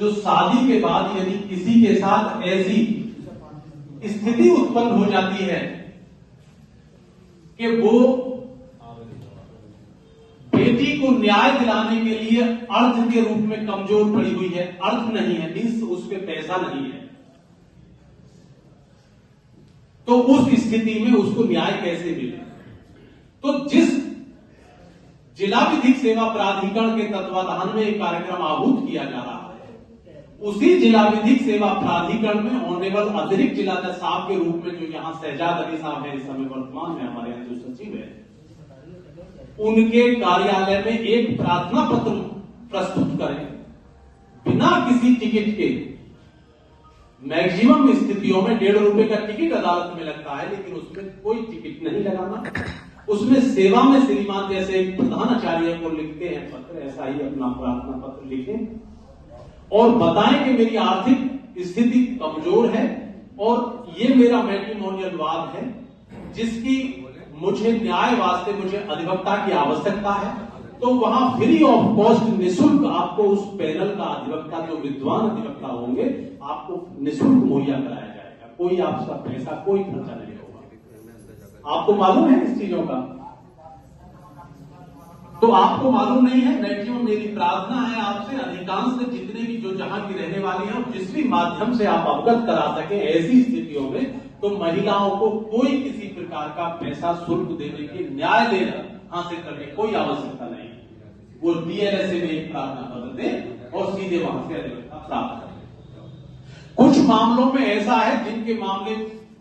जो शादी के बाद यदि किसी के साथ ऐसी स्थिति उत्पन्न हो जाती है कि वो बेटी को न्याय दिलाने के लिए अर्थ के रूप में कमजोर पड़ी हुई है, अर्थ नहीं है, मीन्स उस पे पैसा नहीं है, तो उस स्थिति में उसको न्याय कैसे मिले? तो जिस जिला विधिक सेवा प्राधिकरण के तत्वाधान में एक कार्यक्रम आहूत किया जा रहा है, उसी जिला विधिक सेवा प्राधिकरण में ऑनरेबल अतिरिक्त जिला जज साहब के रूप में जो यहाँ शहजाद अली साहब है, इस समय वर्तमान में हमारे यहाँ जो सचिव है, उनके कार्यालय में एक प्रार्थना पत्र प्रस्तुत करें बिना किसी टिकट के। मैक्सिमम स्थितियों में 1.5 रुपए का टिकट अदालत में लगता है, लेकिन उसमें कोई टिकट नहीं लगाना। उसमें सेवा में श्रीमान जैसे एक प्रधानाचार्य को लिखते हैं पत्र, ऐसा ही अपना प्रार्थना पत्र लिखें और बताएं कि मेरी आर्थिक स्थिति कमजोर है और ये मेरा मैट्रिमोनियल वाद है जिसकी मुझे न्याय वास्ते मुझे अधिवक्ता की आवश्यकता है। तो वहां फ्री ऑफ कॉस्ट निःशुल्क आपको उस पैनल का अधिवक्ता, जो विद्वान अधिवक्ता होंगे, आपको निःशुल्क मुहैया कराया जाएगा। कोई आपका पैसा, कोई खर्चा नहीं होगा। आपको मालूम है इस चीजों का? तो आपको मालूम नहीं है। मैक्सिमम मेरी प्रार्थना है आपसे, अधिकांश से जितने भी जो जहां की रहने वाली हैं, जिस भी माध्यम से आप अवगत करा सके ऐसी स्थितियों में, तो महिलाओं को कोई किसी प्रकार का पैसा शुल्क देने के, न्याय लेना हासिल करने की कोई आवश्यकता नहीं। वो डीएलएसए में एक प्रार्थना पत्र दे और सीधे वहां से अधिवक्ता प्राप्त करें। कुछ मामलों में ऐसा है जिनके मामले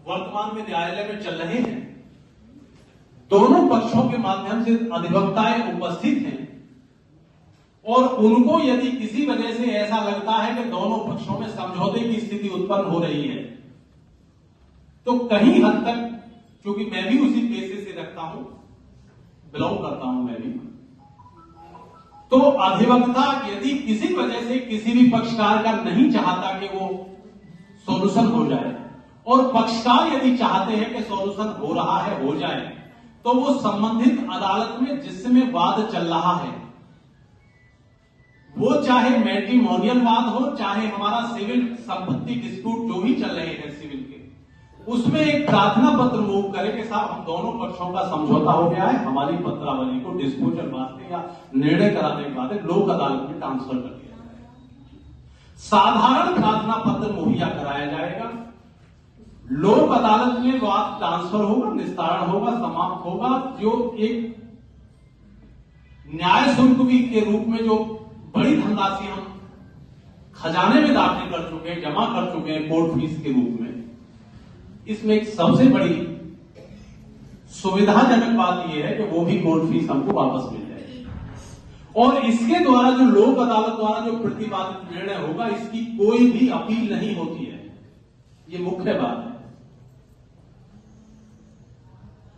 वर्तमान में न्यायालय में चल रहे हैं, दोनों पक्षों के माध्यम से अधिवक्ताएं उपस्थित हैं और उनको यदि किसी वजह से ऐसा लगता है कि दोनों पक्षों में समझौते की स्थिति उत्पन्न हो रही है, तो कहीं हद तक, क्योंकि मैं भी उसी पेशे से रखता हूं, बिलोंग करता हूं मैं भी, तो अधिवक्ता यदि किसी वजह से किसी भी पक्षकार का नहीं चाहता कि वो सॉल्यूशन हो जाए और पक्षकार यदि चाहते हैं कि सॉल्यूशन हो रहा है, हो जाए, तो वो संबंधित अदालत में जिसमें वाद चल रहा है, वो चाहे मैट्रिमोनियल वाद हो, चाहे हमारा सिविल संपत्ति डिस्प्यूट जो भी चल रहे हैं सिविल के, उसमें एक प्रार्थना पत्र मूव करे कि साहब हम दोनों पक्षों का समझौता हो गया है, हमारी पत्रावली को डिस्पोजल वास्ते या निर्णय कराने के बाद लोक अदालत में ट्रांसफर कर दिया जाएगा। साधारण प्रार्थना पत्र मुहैया कराया जाएगा, लोक अदालत में वाद ट्रांसफर होगा, निस्तारण होगा, समाप्त होगा। जो एक न्याय शुल्क भी के रूप में जो बड़ी धनराशि हम खजाने में दाखिल कर चुके हैं, जमा कर चुके हैं कोर्ट फीस के रूप में, इसमें एक सबसे बड़ी सुविधाजनक बात यह है कि वो भी कोर्ट फीस हमको वापस मिल जाएगी और इसके द्वारा जो लोक अदालत द्वारा जो प्रतिपादित निर्णय होगा, इसकी कोई भी अपील नहीं होती है। ये मुख्य बात है।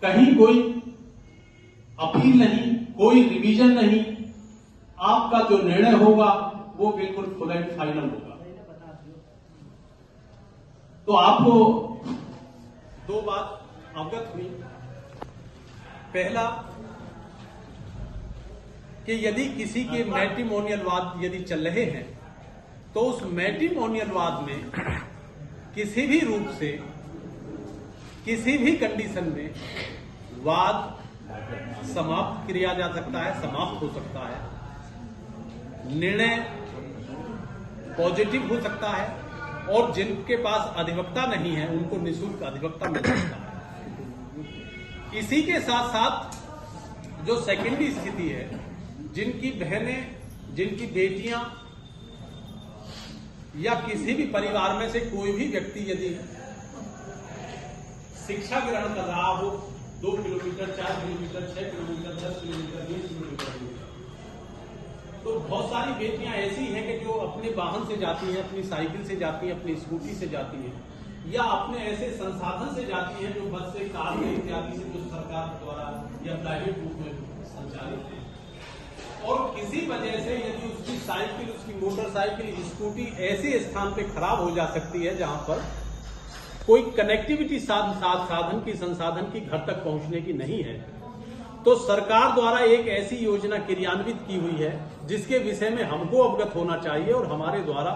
कहीं कोई अपील नहीं, कोई रिवीजन नहीं, आपका जो निर्णय होगा वो बिल्कुल फुल एंड फाइनल होगा। तो आपको दो बात अवगत हुई। पहला कि यदि किसी के मैट्रिमोनियल वाद यदि चल रहे हैं, तो उस मैट्रिमोनियल वाद में किसी भी रूप से, किसी भी कंडीशन में वाद समाप्त किया जा सकता है, समाप्त हो सकता है, निर्णय पॉजिटिव हो सकता है और जिनके पास अधिवक्ता नहीं है उनको निःशुल्क अधिवक्ता मिल सकता है। इसी के साथ साथ जो सेकेंडरी स्थिति है, जिनकी बहनें, जिनकी बेटियां या किसी भी परिवार में से कोई भी व्यक्ति यदि शिक्षा ग्रहण कर रहा हो 2 kilometre, 4 kilometre, 6 kilometre, 10 kilometre, 20 kilometre दूर, तो बहुत सारी बेटियां ऐसी हैं कि जो अपने वाहन से जाती हैं, अपनी साइकिल से जाती हैं, अपनी स्कूटी से जाती हैं, या अपने ऐसे संसाधन से जाती हैं जो बस से, कार में इत्यादि से जो सरकार द्वारा या प्राइवेट रूप में संचालित है। और किसी वजह से यदि उसकी साइकिल, उसकी मोटरसाइकिल, स्कूटी ऐसे स्थान पे खराब हो जा सकती है जहां पर कोई कनेक्टिविटी साधन की, संसाधन की घर तक पहुंचने की नहीं है, तो सरकार द्वारा एक ऐसी योजना क्रियान्वित की हुई है जिसके विषय में हमको अवगत होना चाहिए और हमारे द्वारा